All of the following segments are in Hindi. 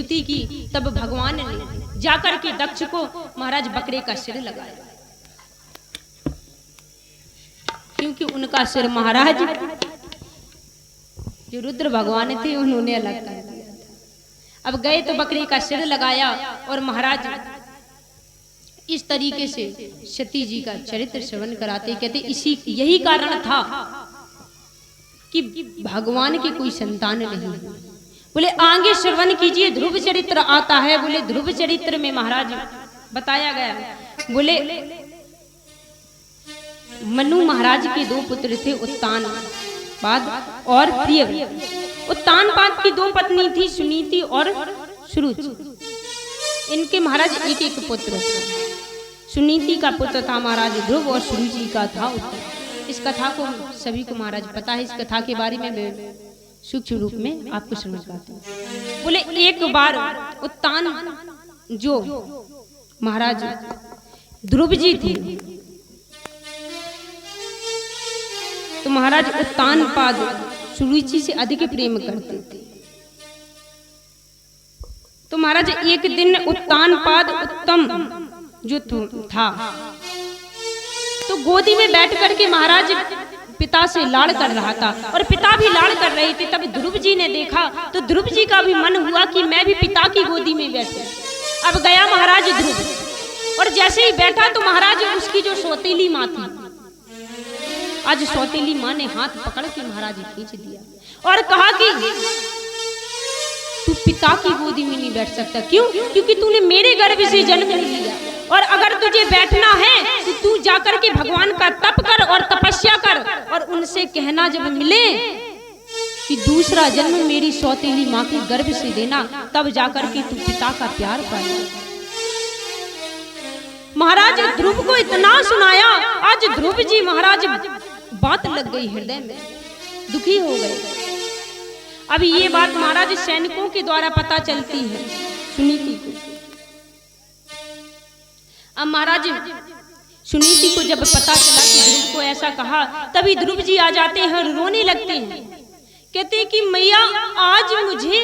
स्तुति की, तब भगवान ने जाकर के दक्ष को महाराज बकरे का सिर लगाया, क्योंकि उनका सिर महाराज जो रुद्र भगवान थे उन्होंने अलग कर दिया था। अब गए तो बकरे का सिर लगाया और महाराज इस तरीके से सती जी का चरित्र श्रवण कराते, कहते इसी यही कारण था कि भगवान की कोई संतान नहीं। बोले आगे श्रवण कीजिए, ध्रुव चरित्र आता है। बोले ध्रुव चरित्र में महाराज बताया गया, बोले मनु महाराज के दो पुत्र थे, उत्तानपाद और प्रिय। उत्तानपाद की दो पत्नी थी, सुनीति और सुरुचि। इनके महाराज एक एक पुत्र थे। सुनीति का पुत्र था महाराज ध्रुव और सुरुचि का था उत्तम। इस कथा को सभी को महाराज पता है। इस कथा के बारे में सूक्ष्म रूप में आपको समझ पाते हैं। बोले एक बार उत्तान जो महाराज ध्रुव जी थे, तो महाराज उत्तानपाद सुरुचि से अधिक प्रेम करते थे। तो महाराज एक दिन उत्तानपाद उत्तम जो था, तो गोदी में बैठ करके महाराज पिता से लाड़ कर रहा था और पिता भी लाड़ कर रहे थे। तब ध्रुव जी ने देखा तो ध्रुव जी का भी मन हुआ कि मैं भी पिता की गोदी में बैठूं। अब गया महाराज ध्रुव और जैसे ही बैठा तो महाराज उसकी जो सौतेली माँ थी, आज सौतेली माँ ने हाथ पकड़ के महाराज खींच दिया और कहा कि तू पिता की गोदी में नहीं बैठ सकता। क्यों? क्योंकि तूने मेरे गर्भ से जन्म लिया और अगर तुझे बैठना है तो तू जाकर के भगवान का तप कर और तपस्या कर और उनसे कहना जब मिले कि दूसरा जन्म मेरी सौतेली माँ के गर्भ से देना, तब जाकर के तू पिता का प्यार पाएगा। महाराज ध्रुव को इतना सुनाया, आज ध्रुव जी महाराज बात लग गई हृदय में, दुखी हो गए। अब ये बात महाराज सैनिकों के द्वारा पता चलती है सुनीति को। अब महाराज सुनीति को जब पता चला कि ध्रुव को ऐसा कहा, तभी ध्रुव जी आ जाते हैं और रोने लगते हैं। कहते हैं कि मैया आज मुझे,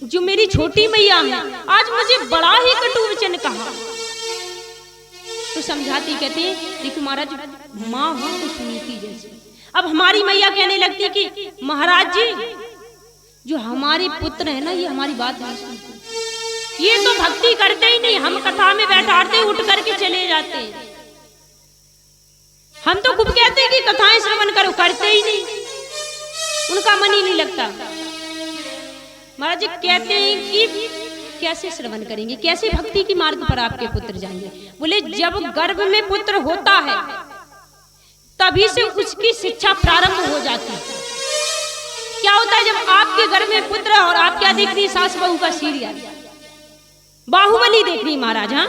जो मेरी छोटी मैया है, आज मुझे बड़ा ही कटु वचन कहा। तो समझाती, कहते हैं देखो महाराज माँ हो तो सुनीति जैसे। अब हमारी मैया कहने लगती कि महाराज जी जो हमारे पुत्र है ना, ये हमारी बात नहीं सुनते, ये तो भक्ति करते ही नहीं। हम कथा में बैठाते उठ करके चले जाते हैं। हम तो खूब कहते हैं कि कथाएं श्रवण करो, करते ही नहीं, उनका मन ही नहीं लगता। महाराज कहते हैं कि कैसे श्रवण करेंगे, कैसे भक्ति की मार्ग पर आपके पुत्र जाएंगे। बोले जब गर्भ में पुत्र होता है तभी से उसकी शिक्षा प्रारंभ हो जाती है। क्या होता है जब आपके घर में पुत्र और आप क्या देख रही है, सास बहू का सीरियल, बाहुबली देख रही महाराज, हाँ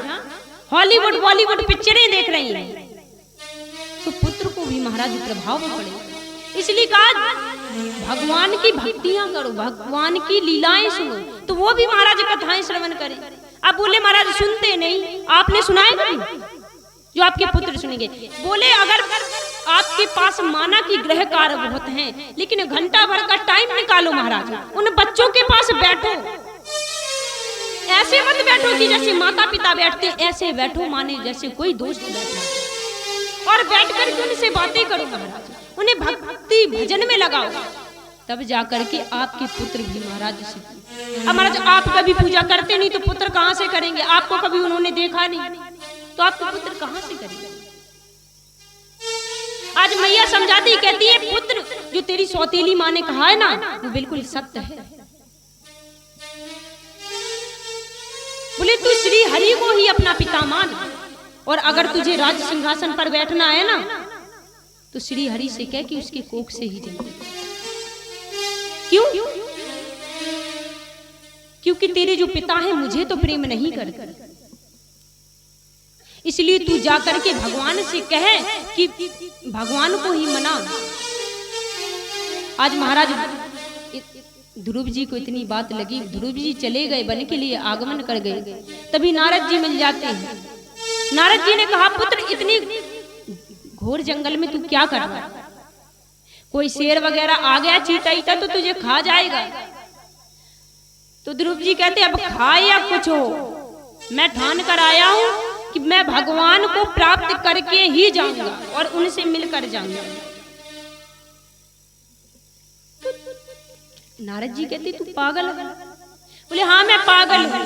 हॉलीवुड बॉलीवुड पिक्चरें देख रही हैं, तो पुत्र को भी महाराज प्रभाव पड़े। इसलिए कहा भगवान की भक्तियां करो, भगवान की लीलाएं सुनो, तो वो भी महाराज कथाएं श्रवण करें। अब बोले महाराज सुनते नहीं, आपने सुनाए जो आपके पुत्र सुनेंगे। बोले अगर आपके पास माना कि ग्रह कार्य बहुत हैं, लेकिन घंटा भर का टाइम निकालो महाराज, उन बच्चों के पास बैठो। ऐसे मत बैठो कि जैसे माता पिता बैठते, ऐसे बैठो माने जैसे कोई दोस्त बैठा, और बैठ कर उनसे बातें करो महाराज, उन्हें भक्ति भजन में लगाओ, तब जाकर के आपके पुत्र भी महाराज सीखें। अब महाराज आप कभी पूजा करते नहीं तो पुत्र कहां से करेंगे? आपको कभी उन्होंने देखा नहीं तो आपके पुत्र कहां से करेंगे? आज मैया समझाती, कहती है पुत्र जो तेरी सौतेली माँ ने कहा है ना, वो बिल्कुल सत्य है। बोले तू श्री हरि को ही अपना पिता मान, और अगर तुझे राज सिंहासन पर बैठना है ना, तो श्री हरि से कह कि उसके कोख से ही जाए। क्यों? क्योंकि तेरे जो पिता हैं मुझे तो प्रेम नहीं करते, इसलिए तू जाकर के भगवान से कहे कि भगवान को ही मना। आज महाराज ध्रुव जी को इतनी बात लगी, ध्रुव जी चले गए, वन के लिए आगमन कर गए। तभी नारद जी मिल जाते हैं। नारद जी ने कहा पुत्र इतनी घोर जंगल में तू क्या कर रहा है? कोई शेर वगैरह आ गया, चीता ईटा तो तुझे खा जाएगा। तो ध्रुव जी कहते अब खाए या कुछ हो, मैं ठान कर आया हूं कि मैं भगवान को प्राप्त करके ही जाऊंगा और उनसे मिलकर जाऊंगा। नारद जी कहते तू पागल है? बोले हाँ मैं पागल हूं,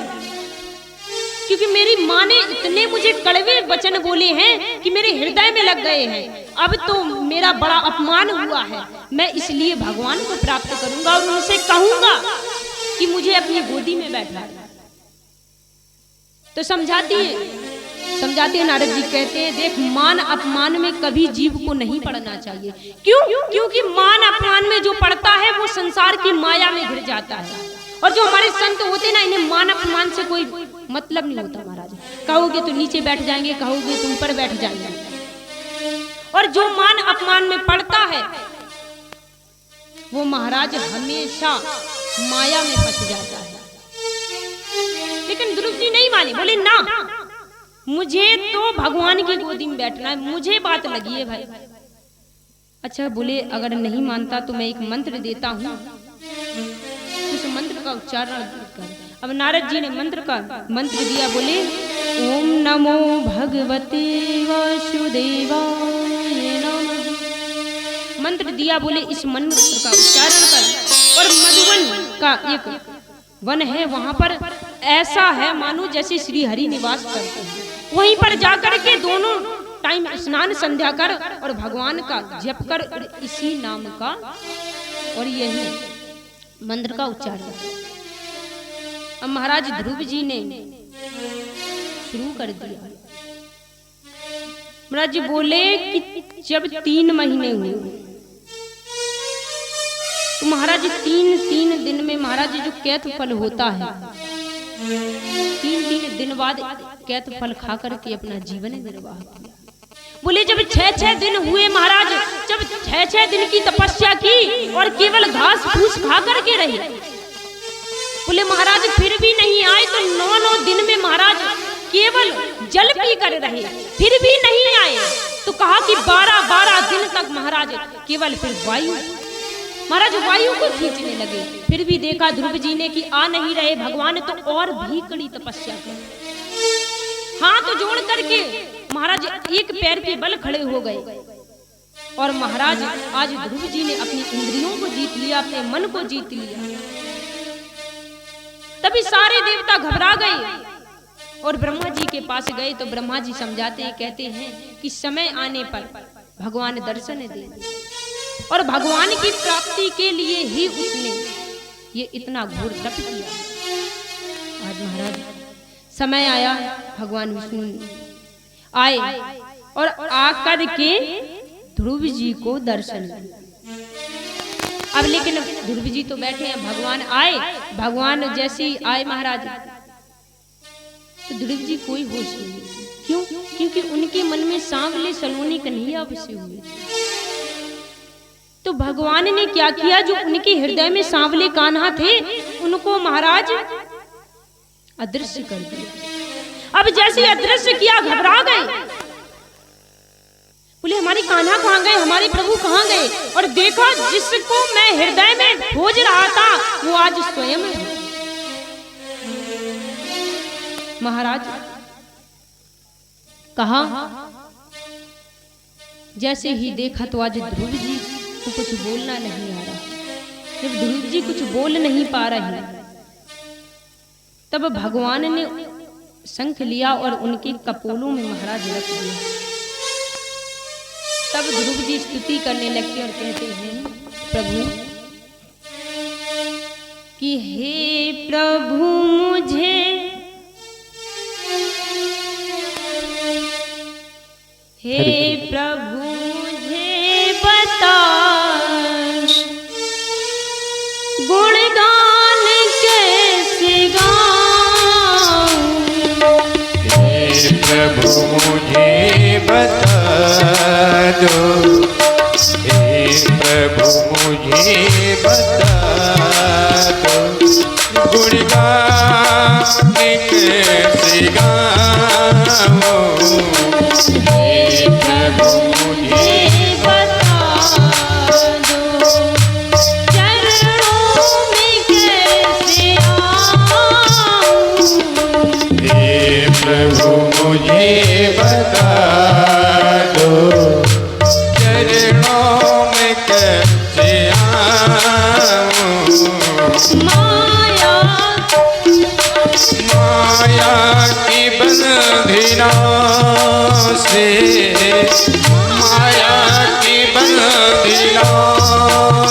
क्योंकि मेरी माँ ने इतने मुझे कड़वे वचन बोले हैं कि मेरे हृदय में लग गए हैं। अब तो मेरा बड़ा अपमान हुआ है, मैं इसलिए भगवान को प्राप्त करूंगा और उनसे कहूंगा कि मुझे अपनी गोदी में बैठा। तो समझाती है नारद जी कहते हैं देख, मान अपमान में कभी जीव को नहीं पड़ना चाहिए। क्यों? क्योंकि मान अपमान में जो पड़ता है वो संसार की माया में घिर जाता है। और जो हमारे संत होते ना, इन्हें मान अपमान से कोई मतलब नहीं होता महाराज। कहोगे तो नीचे बैठ जाएंगे, कहोगे तो ऊपर बैठ जाएंगे। और जो मान अपमान में पड़ता है वो महाराज हमेशा माया में फंस जाता है। लेकिन ध्रुव जी नहीं माने, बोले ना मुझे तो भगवान की गोदी में बैठना है, मुझे बात लगी है भाई। अच्छा बोले अगर नहीं मानता तो मैं एक मंत्र देता हूं, उस मंत्र का उच्चारण कर। अब नारद जी ने मंत्र दिया, बोले ओम नमो भगवते वासुदेवाय नमः। मंत्र दिया, बोले इस मंत्र का उच्चारण कर। और मधुवन का एक वन है, वहां पर ऐसा है मानो जैसे श्री हरि निवास करते हैं। वहीं पर जाकर के दोनों टाइम स्नान संध्या कर और भगवान का जप कर इसी नाम का और यही मंत्र का उच्चारण। अब महाराज ध्रुव जी ने शुरू कर दिया। महाराज जी बोले कि जब 3 महीने हुए तो महाराज जी 3 दिन में महाराज जी जो कैथ फल होता है, 3 दिन बाद कैथ फल खा करके अपना जीवन निर्वाह किया। बोले जब 6 दिन हुए महाराज, जब 6 दिन की तपस्या की और केवल घास फूस खा करके रहे, बोले महाराज फिर भी नहीं आए तो 9 दिन में महाराज केवल जल पी कर रहे, फिर भी नहीं आए। तो कहा कि 12 दिन तक महाराज केवल फिर वायु, महाराज वायु को खींचने लगे। फिर भी देखा ध्रुव जी ने कि आ नहीं रहे भगवान, तो और भी कड़ी तपस्या की, हाथ जोड़ करके महाराज एक पैर के बल खड़े हो गए। और महाराज आज ध्रुव जी ने अपनी इंद्रियों को जीत लिया, अपने मन को जीत लिया। तभी सारे देवता घबरा गए और ब्रह्मा जी के पास गए। तो ब्रह्मा जी समझाते हैं, कहते हैं कि समय आने पर भगवान दर्शन दे, और भगवान की प्राप्ति के लिए ही उसने ये इतना घोर तप किया। आज महाराज समय आया, भगवान विष्णु आए और आकर के ध्रुव जी को दर्शन दिया। अब लेकिन ध्रुव जी तो बैठे हैं, भगवान आए, भगवान जैसे ही आए महाराज तो ध्रुव जी कोई होश नहीं। क्यों? क्योंकि उनके मन में सांवले सलोनी कन्हैया बसे हुए थे। तो भगवान ने क्या किया, जो उनके हृदय में सांवले कान्हा थे उनको महाराज अदृश्य कर दिया। अब जैसे अदृश्य किया घबरा गए, बोले हमारे कान्हा कहाँ गए, हमारे प्रभु कहाँ गए। और देखा जिसको मैं हृदय में खोज रहा था वो आज स्वयं है। महाराज कहा जैसे ही देखा तो आज ध्रुव जी को कुछ बोलना नहीं आ रहा। जब ध्रुव जी कुछ बोल नहीं पा रहे तब भगवान ने शंख लिया और उनके कपोलों में महाराज रख दिया। तब ध्रुव जी स्तुति करने लगते और कहते हैं प्रभु कि हे प्रभु मुझे हे प्रभु मुझे बता गुणगान कैसे गाऊं। हे प्रभु मुझे बता दो, हे प्रभु मुझे बता दो गुणगान कैसे गाऊं। हे प्रभु मुझे बता दो चरणों में कैसे आऊं। माया माया की बंधना से, माया की बंधना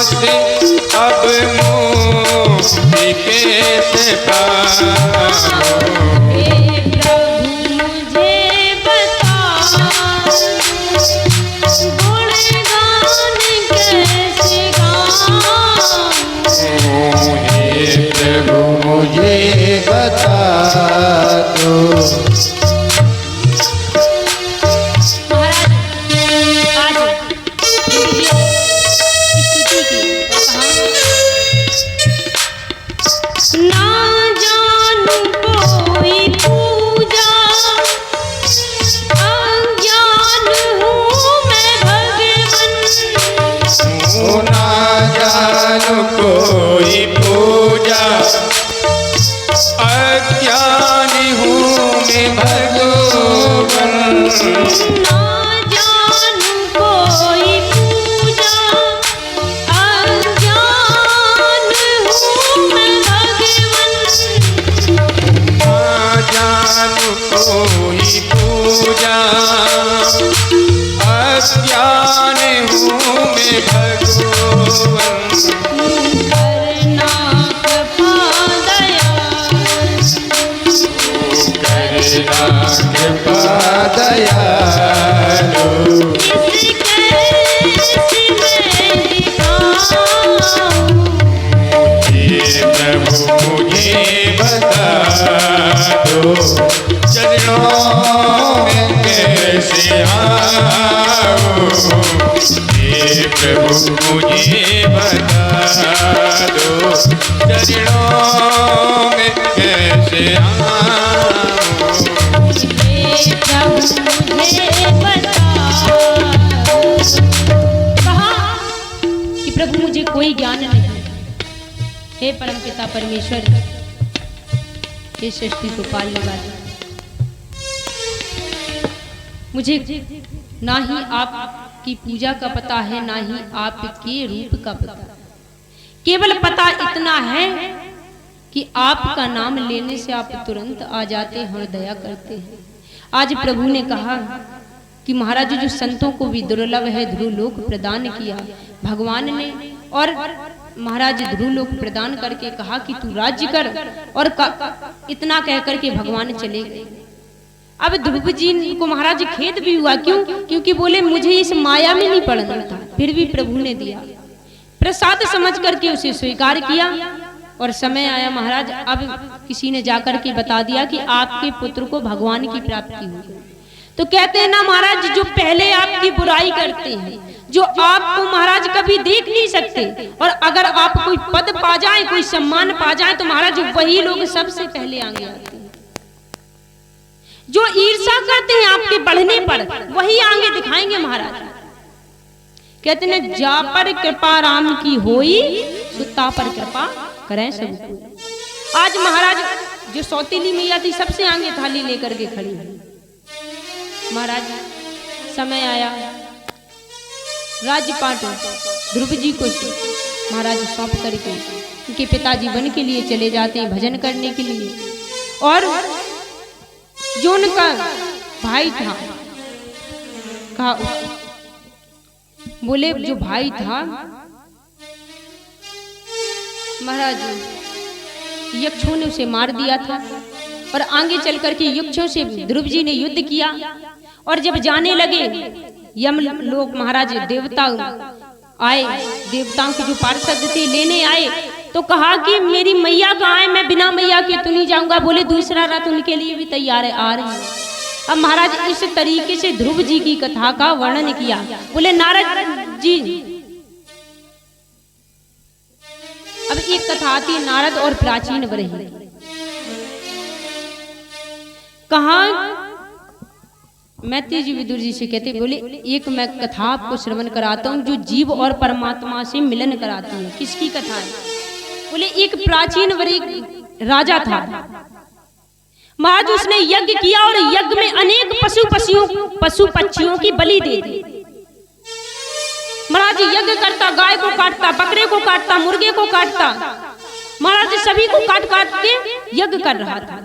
से अब मुक्ति कैसे पाऊं। हे प्रभु मुझे बता गुणगान कैसे गाऊं। हे प्रभु मुझे बता दो। महाराज आज स्तुति की ना जानू कोई पूजा अज्ञान हूँ मैं भगवन। ना जानो कोई पूजा अज्ञानी हूँ मैं भगवन। ना जानू कोई पूजा अज्ञान हूँ मैं भगवन। ना जानो कोई पूजा अज्ञान हूँ मैं भगवन। करना कृपा दयाल करना कृपा दयालु। इस कैसे मैं दिखाऊं। हे प्रभु मुझे बता दो चरणों में कैसे आऊं। हे प्रभु मुझे बता दो चरणों में कैसे आऊं। हे प्रभु मुझे बता। कहा कि प्रभु मुझे कोई ज्ञान नहीं। हे परमपिता परमेश्वर, हे सृष्टि को पालने वाले, मुझे ना ही आपकी पूजा का पता है ना ही आपके रूप का पता। केवल पता इतना है कि आपका नाम लेने से आप तुरंत आ जाते हैं और दया करते हैं। आज प्रभु ने कहा कि महाराज जो संतों को भी दुर्लभ है ध्रुवलोक प्रदान किया भगवान ने, और महाराज ध्रुवलोक प्रदान करके कहा कि तू राज्य कर, और इतना कह करके भगवान चले गए। अब ध्रुव जी को महाराज खेद भी हुआ, क्यों? क्योंकि बोले मुझे इस माया में नहीं पड़ना था, फिर भी प्रभु ने दिया। प्रसाद समझ करके उसे स्वीकार किया, और समय आया महाराज अब किसी ने जाकर के बता दिया कि आपके पुत्र को भगवान की प्राप्ति हुई। तो कहते हैं ना महाराज, जो पहले आपकी बुराई करते हैं, जो आपको महाराज कभी देख नहीं सकते, और अगर आप कोई पद पा जाए, कोई सम्मान पा जाए, तो महाराज वही लोग सबसे पहले आगे आते हैं। जो ईर्ष्या करते हैं आपके बढ़ने पर, वही आगे दिखाएंगे महाराज। कहते हैं जा पर कृपा राम की होई, सुता पर कृपा करें सब। आज महाराज जो सौतीली मैया थी सबसे आगे थाली लेकर के खड़ी हुई। महाराज समय आया, राज्यपाट ध्रुव जी को महाराज सौंप करके उनके पिताजी वन के लिए चले जाते हैं भजन करने के लिए। और जो उनका भाई था, कहा बोले जो भाई था महाराज यक्षों ने उसे मार दिया था, और आगे चल करके यक्षों से ध्रुव जी ने युद्ध किया। और जब जाने लगे यम लोग महाराज देवता आए, देवताओं के जो पार्षद थे लेने आए, तो कहा कि मेरी मैया कहाँ है, मैं बिना मैया के तो नहीं जाऊंगा। बोले दूसरा रथ उनके लिए भी तैयार है, आ रही है। अब महाराज इस तरीके से ध्रुव जी की कथा का वर्णन किया। बोले नारद जी, अब एक कथा आती है नारद और प्राचीन बरही। कहा मैत्री जी विदुर जी से कहते, बोले एक मैं कथा आपको श्रवण कराता हूँ जो जीव और परमात्मा से मिलन कराती है। किसकी कथा है? बोले एक प्राचीन वरी राजा था महाराज, उसने यज्ञ किया और यज्ञ में अनेक पशु पक्षियों की बलि दे दी। महाराज यज्ञ करता, गाय को काटता, बकरे को काटता, मुर्गे को काटता, महाराज सभी को काट काट के यज्ञ कर रहा था।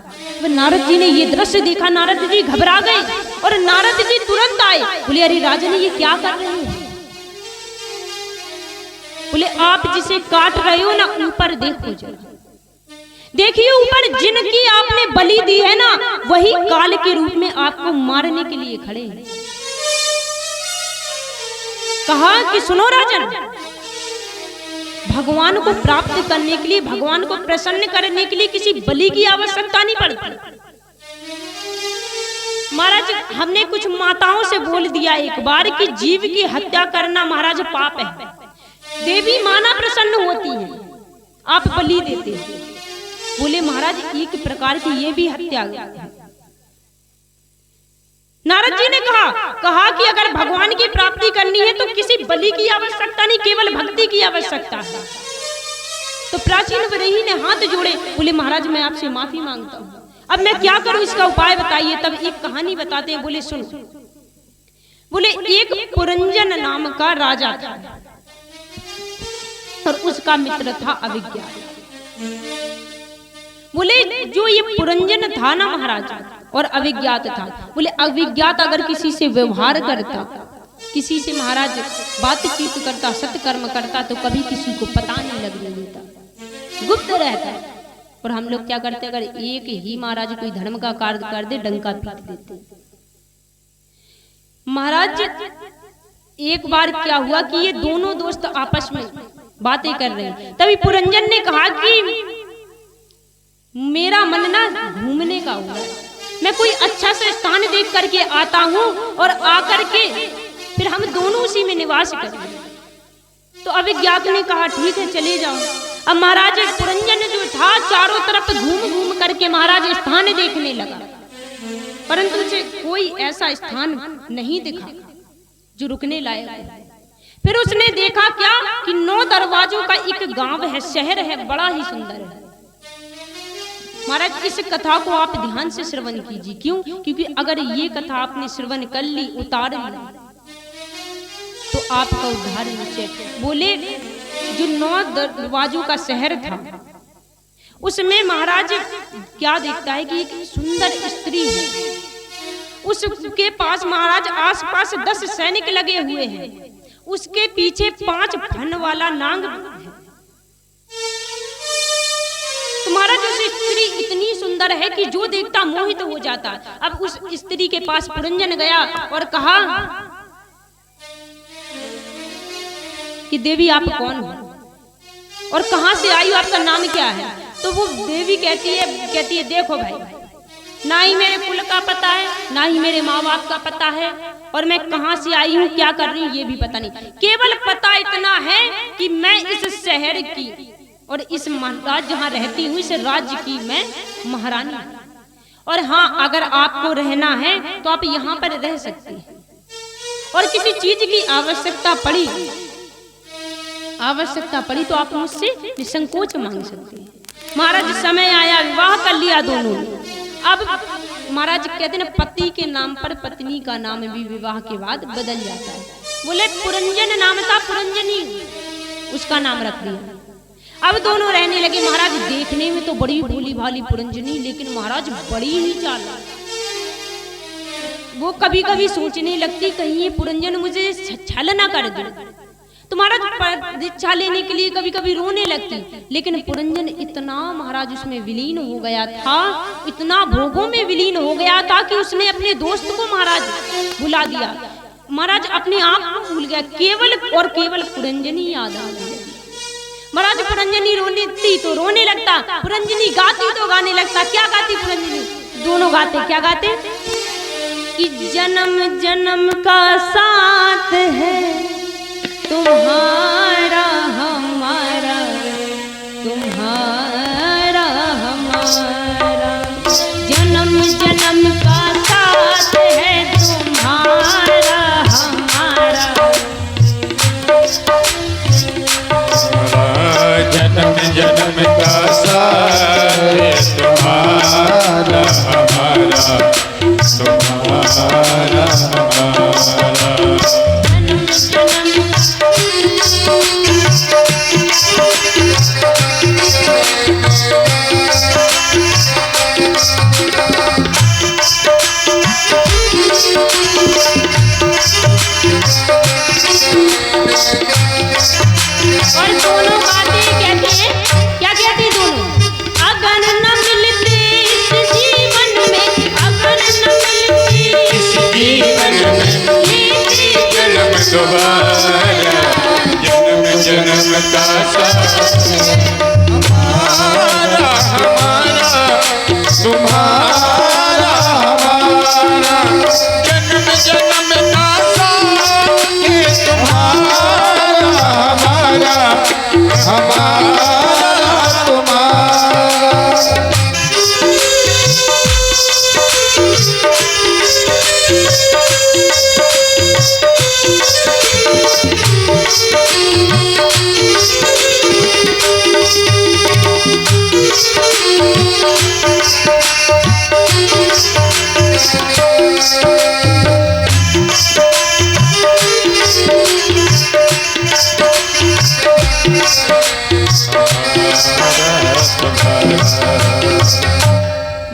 नारद जी ने ये दृश्य देखा, नारद जी घबरा गए और नारद जी तुरंत आए। बोले अरे राजन ये क्या कर रहे हो? बोले आप जिसे काट रहे हो ना, ऊपर देखो जरा, देखिए ऊपर जिनकी आपने बलि दी है ना, वही काल के रूप में आपको मारने के लिए खड़े हैं। कहा कि सुनो राजन, भगवान को प्राप्त करने के लिए, भगवान को प्रसन्न करने के लिए किसी बलि की आवश्यकता नहीं पड़ती। महाराज हमने कुछ माताओं से बोल दिया एक बार कि जीव की हत्या करना महाराज पाप है, देवी माना प्रसन्न होती है, आप बलि देते हैं। बोले महाराज एक प्रकार की ये भी हत्या है। नारद जी ने कहा कि अगर भगवान की प्राप्ति करनी है तो किसी बलि की आवश्यकता नहीं, केवल भक्ति की आवश्यकता है। तो प्राचीन वरही ने हाथ जोड़े, बोले महाराज मैं आपसे माफी मांगता हूँ, अब मैं क्या करूं, इसका उपाय बताइए। तब एक कहानी बताते हैं। बोले सुनो, बोले एक पुरंजन नाम का राजा था और उसका मित्र था अविज्ञा। बोले जो ये पुरंजन था ना महाराज और अविज्ञात था, बोले अविज्ञात अगर किसी से व्यवहार करता, किसी से महाराज बातचीत करता, सत्कर्म करता, तो कभी किसी को पता नहीं लगने देता, गुप्त रहता। और हम लोग क्या करते, अगर एक ही महाराज कोई धर्म का कार्य कर दे, डंका पीट देते। महाराज एक बार क्या हुआ कि ये दोनों दोस्त आपस में बातें कर रहे हैं। तभी पुरंजन ने कहा कि मेरा मन ना घूमने का हुआ है, मैं कोई अच्छा सा स्थान देख करके आता हूँ और आकर के फिर हम दोनों उसी में निवास करेंगे। तो अविज्ञात ने कहा ठीक है चले जाओ। अब महाराज पुरंजन जो था चारों तरफ घूम घूम करके महाराज स्थान देखने लगा, परंतु उसे कोई ऐसा स्थान नहीं दिखा जो रुकने लायक है। फिर उसने देखा क्या कि 9 दरवाजों का एक गांव है, शहर है, बड़ा ही सुंदर है। महाराज इस कथा को आप ध्यान से श्रवण कीजिए। क्यों? क्योंकि अगर ये कथा आपने श्रवण कर ली, उतार ली, तो आपका उद्धार निश्चय। बोले जो 9 दरवाजों का शहर था, उसमें महाराज क्या देखता है कि एक सुंदर स्त्री है, उसके पास महाराज आसपास 10 सैनिक लगे हुए हैं, उसके पीछे 5 फन वाला नांग है। महाराज उस स्त्री इतनी सुंदर है कि जो देखता मोहित हो जाता। अब उस स्त्री के पास पुरंजन गया और कहा कि देवी आप कौन हो और कहां से आई हो, आपका नाम क्या है? तो वो देवी कहती है देखो भाई, ना ही मेरे कुल का पता है, ना ही मेरे माँ बाप का पता है, और मैं कहां से आई हूँ, क्या कर रही हूँ, ये भी पता नहीं। केवल पता इतना है कि मैं इस शहर की और इस महाराज जहाँ रहती हूँ, इस राज्य की मैं महारानी हूँ। और हाँ, अगर आपको रहना है तो आप यहाँ पर रह सकते हैं, और किसी चीज की आवश्यकता पड़ी तो आप मुझसे निसंकोच मांग सकते हैं। महाराज समय आया, विवाह कर लिया दोनों ने। अब महाराज कहते हैं पति के नाम पर पत्नी का नाम भी विवाह के बाद बदल जाता है। बोले पुरंजन नाम था, पुरंजनी उसका नाम रख दिया। अब दोनों रहने लगे। महाराज देखने में तो बड़ी भोली भाली पुरंजनी, लेकिन महाराज बड़ी ही चालाक। वो कभी कभी सोचने लगती कहीं ये पुरंजन मुझे छल ना कर दे। तो महाराज परीक्षा लेने के लिए कभी कभी रोने लगती, लेकिन पुरंजन इतना महाराज उसमें विलीन हो गया था, इतना भोगों में विलीन हो गया था कि उसने अपने दोस्त को महाराज भुला दिया। महाराज अपने आप को भूल गया, केवल और केवल पुरंजनी याद आ गई। महाराज पुरंजनी रोने थी तो रोने लगता, पुरंजनी गाती तो गाने लगता। क्या गाती पुरंजनी? दोनों गाते। क्या गाते? कि जन्म जन्म का साथ है तुम्हारा हमारा, तुम्हारा हमारा, जन्म जन्म का साथ है तुम्हारा हमारा, जन्म जन्म का साथ है तुम्हारा हमारा, तुम्हारा हमारा, जन्म जन्म दोनों गाते कहते हैं, क्या कहते हैं दोनों? अगर न मिलते इस जीवन में, अगर न मिलते इस जीवन में जन्म दोबारा, जन्म जन्म का साथ हमारा हमारा तुम्हारा हमारा, जन्म जन्म का साथ ये तुम्हारा हमारा हमारा तुम्हारा।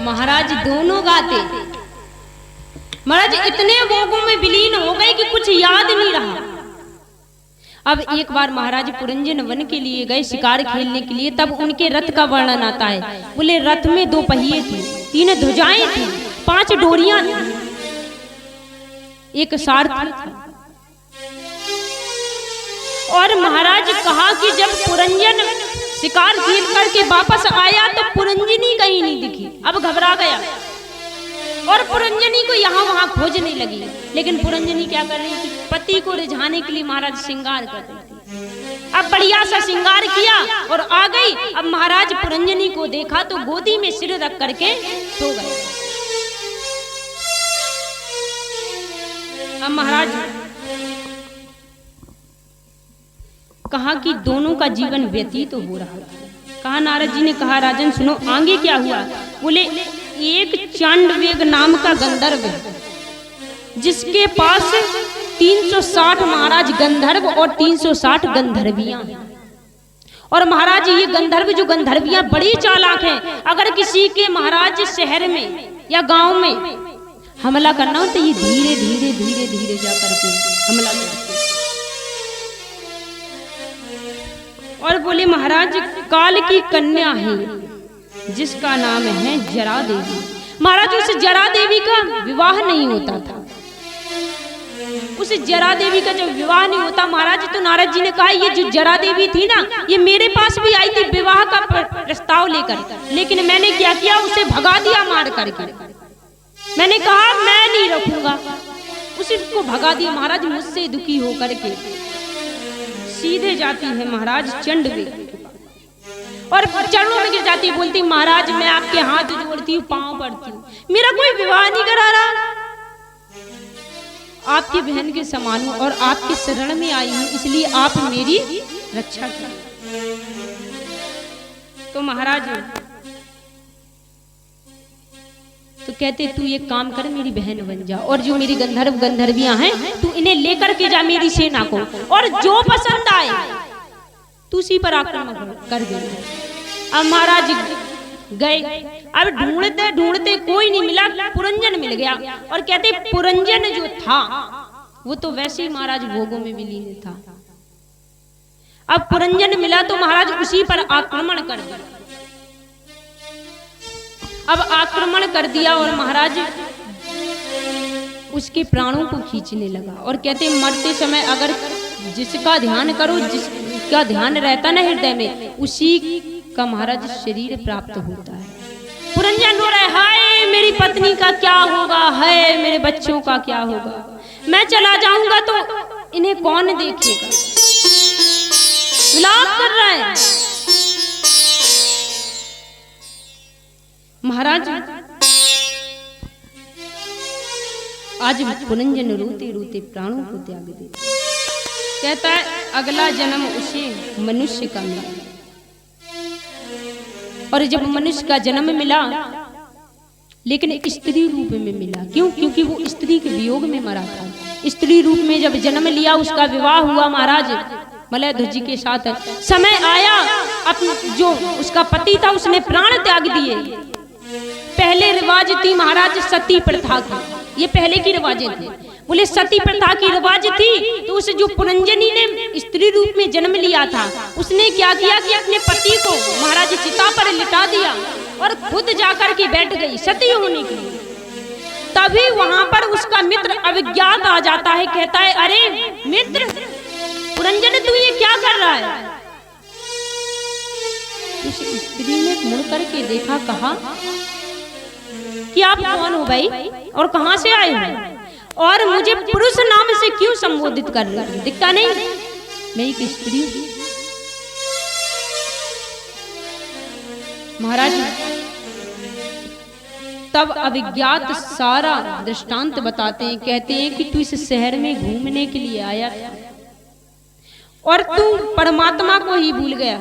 महाराज दोनों गाते, महाराज इतने भोगों में विलीन हो गए कि कुछ याद नहीं रहा। अब एक बार महाराज पुरंजन वन के लिए गए शिकार खेलने के लिए, तब उनके रथ का वर्णन आता है। बोले रथ में 2 पहिए थे, 3 ध्वजाएं थी, 5 डोरियां थी, एक सारथी था। और महाराज कहा कि जब पुरंजन शिकार खेल करके वापस आया तो पुरंजनी कहीं नहीं दिखी। अब घबरा गया और पुरंजनी को यहाँ वहां खोजने लगी। लेकिन पुरंजनी क्या कर रही थी? पति को रिझाने के लिए महाराज श्रृंगार कर रही थी। अब बढ़िया सा श्रृंगार किया और आ गई। अब महाराज पुरंजनी को देखा तो गोदी में सिर रख करके सो गए। अब महाराज कहा कि दोनों का जीवन व्यतीत तो हो रहा था। कहा नारद जी ने कहा राजन सुनो आगे क्या हुआ। बोले एक चांडवेग नाम का गंधर्व है, जिसके पास 360 महाराज गंधर्व और 360 गंधर्वियां। और महाराज ये गंधर्व जो गंधर्वियां बड़ी चालाक हैं। अगर किसी के महाराज शहर में या गांव में हमला करना हो तो ये धीरे धीरे धीरे धीरे जा करके हमला करते। और बोले महाराज काल की कन्या है जिसका नाम है जरा देवी। महाराज उस जरा देवी का विवाह नहीं होता था। उस जरा देवी का जब विवाह नहीं होता महाराज तो नारद जी ने कहा ये जो जरा देवी थी ना ये मेरे पास भी आई थी विवाह का प्रस्ताव लेकर, लेकिन मैंने क्या किया उसे भगा दिया मार करके। मैंने कहा मैं नहीं रखूंगा, उसी को भगा दिया। महाराज मुझसे दुखी होकर के सीधे जाती है महाराज चंडवेग और चरणों में गिर जाती, बोलती महाराज मैं आपके हाथ जोड़ती हूँ, पांव पड़ती हूँ, मेरा कोई विवाह नहीं करा रहा, आपकी बहन के समान हूँ और आपके शरण में आई हूँ, इसलिए आप मेरी रक्षा करें। तो महाराज तो कहते तू ये काम कर मेरी बहन बन जा और जो मेरी गंधर्व गंधर्वियां हैं तू इन्हें लेकर के जा मेरी सेना को, और जो पसंद आए तू उसी पर आक्रमण कर दे। अब महाराज गए। अब ढूंढते ढूंढते कोई नहीं मिला, पुरंजन मिल गया। और कहते पुरंजन जो था वो तो वैसे ही महाराज भोगों में विलीन था। अब पुरंजन मिला तो महाराज उसी पर आक्रमण कर दिया। अब आक्रमण कर दिया और महाराज उसके प्राणों को खींचने लगा। और कहते मरते समय अगर जिसका ध्यान करो, जिसका ध्यान रहता ना हृदय में, उसी का महाराज शरीर प्राप्त होता है। पुरंजन रो रहा है हाय मेरी पत्नी का क्या होगा, है मेरे बच्चों का क्या होगा, मैं चला जाऊंगा तो इन्हें कौन देखेगा। विलाप कर रहा है महाराज। आज पुरंजन रोते रोते प्राणों को त्याग देता। कहता है अगला जन्म उसे मनुष्य का मिला। और जब मनुष्य का जन्म मिला लेकिन स्त्री रूप में मिला। क्यों? क्योंकि वो स्त्री के वियोग में मरा था। स्त्री रूप में जब जन्म लिया उसका विवाह हुआ महाराज मलयध्वज जी के साथ। समय आया जो उसका पति था उसने प्राण त्याग दिए। पहले रिवाज थी महाराज सती प्रथा की, ये पहले की रिवाजें थी। बोले सती प्रथा की रिवाज थी, तो उस जो पुरंजनी ने स्त्री रूप में जन्म लिया था, उसने क्या किया कि अपने पति को महाराज चिता पर लिटा दिया और खुद जाकर के बैठ गई सती होने के लिए। तभी वहां पर उसका मित्र अविज्ञात आ जाता है, कहता है अरे मित्र पुरंजन तू ये क्या कर रहा है? उस स्त्री ने मुड़ करके देखा, कहा कि आप कौन हो भाई और कहां से आए हो और मुझे पुरुष नाम से क्यों संबोधित कर रहे हो? दिखता नहीं मैं एक स्त्री हूं। महाराज तब अविज्ञात सारा दृष्टांत बताते हैं, कहते हैं कि तू इस शहर में घूमने के लिए आया था और तू परमात्मा को ही भूल गया।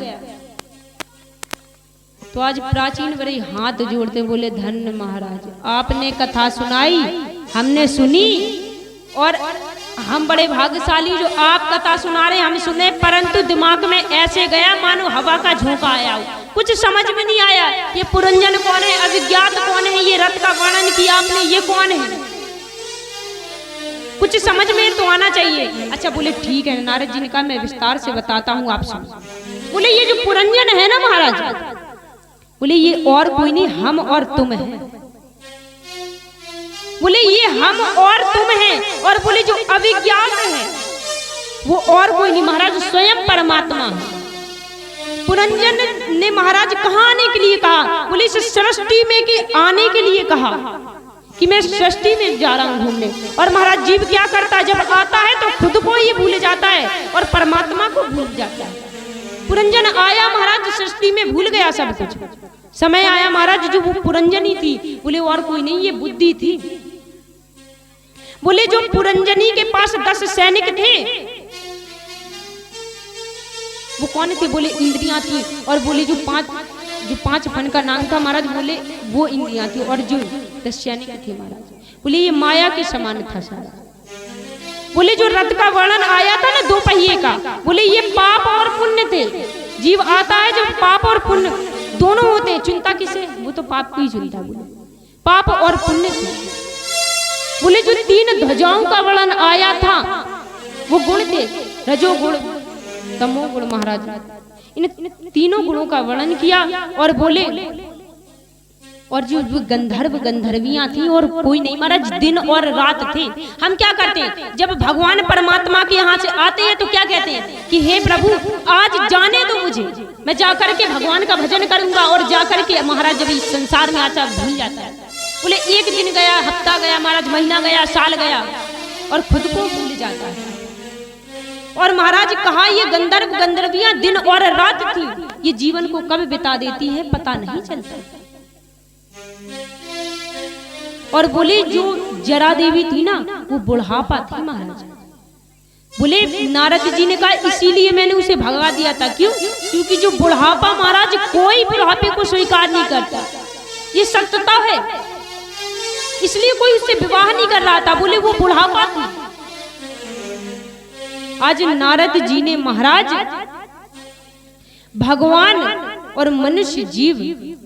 तो आज प्राचीन बड़े हाथ जोड़ते बोले धन्य महाराज, आपने कथा सुनाई, हमने सुनी और हम बड़े भाग्यशाली जो आप कथा सुना रहे हम सुने, परंतु दिमाग में ऐसे गया मानो हवा का झोंका आया हो, कुछ समझ में नहीं आया। ये पुरंजन कौन है, अविज्ञात कौन है, ये रथ का वर्णन किया आपने, ये कौन है? कुछ समझ में तो आना चाहिए। अच्छा बोले ठीक है नारद जी ने कहा मैं विस्तार से बताता हूँ आप सुनो। बोले ये जो पुरंजन है ना महाराज, बोले ये और कोई नहीं हम और तुम है। बोले ये हम और तुम हैं और बोले जो अविज्ञात है वो और कोई नहीं महाराज स्वयं परमात्मा है। पुरंजन ने महाराज कहाँ आने के लिए कहा? बोले इस सृष्टि में कि आने के लिए कहा कि मैं सृष्टि में जा रहा हूँ घूमने। और महाराज जीव क्या करता है, जब आता है तो खुद को ही भूल जाता है और परमात्मा को भूल जाता है। पुरंजन आया महाराज सृष्टि में भूल गया सब कुछ। समय आया महाराज जो वो पुरंजनी थी, बोले और कोई नहीं ये बुद्धि थी। बोले जो पुरंजनी के पास 10 सैनिक थे वो कौन थे? बोले इंद्रियां थी। और बोले जो पांच फन का नाम था महाराज, बोले वो इंद्रियां थी। और जो 10 सैनिक थे महाराज, बोले ये माया के समान था सारा। बोले जो रथ का वर्णन आया था ना 2 पहिए का, बोले ये पाप और पुण्य थे। जीव आता है जब पाप और पुण्य दोनों होते हैं, चुनता किसे? वो तो पाप को ही चुनता। बोले पाप और पुण्य थे। बोले जो 3 ध्वजाओं का वर्णन आया था वो गुण थे, रजोगुण तमोगुण महाराज। इन तीनों गुणों का वर्णन किया और बोले और जो गंधर्व गंधर्वियां थी और कोई नहीं महाराज, दिन और रात थे। हम क्या करते हैं जब भगवान परमात्मा के यहाँ से आते हैं तो क्या कहते हैं कि हे प्रभु आज जाने दो मुझे, मैं जाकर के भगवान का भजन करूंगा। और जाकर के महाराज जब इस संसार में आचार भूल जाता है। बोले 1 दिन गया, हफ्ता गया महाराज, महीना गया, साल गया और खुद को भूल जाता है। और महाराज कहा ये गंधर्व गंधर्वियां दिन और रात थी, ये जीवन को कब बिता देती है पता नहीं चलता। और बोले जो जरा देवी थी ना वो बुढ़ापा थी महाराज। बोले नारद जी ने कहा इसीलिए मैंने उसे भगा दिया था। क्यों? क्योंकि जो बुढ़ापा महाराज कोई बुढ़ापे को स्वीकार नहीं करता, ये सत्यता है, इसलिए कोई उससे विवाह नहीं कर रहा था। बोले वो बुढ़ापा थी। आज नारद जी ने महाराज भगवान और मनुष्य जीव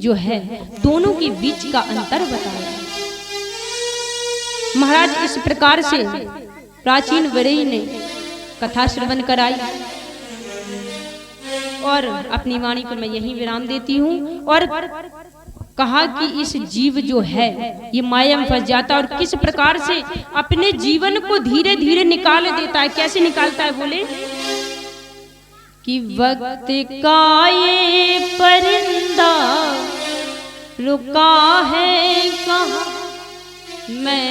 जो है दोनों के बीच का अंतर बताया। महाराज इस प्रकार से प्राचीन वरेय ने कथा श्रवण कराई और अपनी वाणी को मैं यहीं विराम देती हूँ। और कहा कि इस जीव जो है ये माया में फंस जाता है और किस प्रकार से अपने जीवन को धीरे धीरे निकाल देता है। कैसे निकालता है? बोले कि वक्त का ये परिंदा रुका है कहाँ, मैं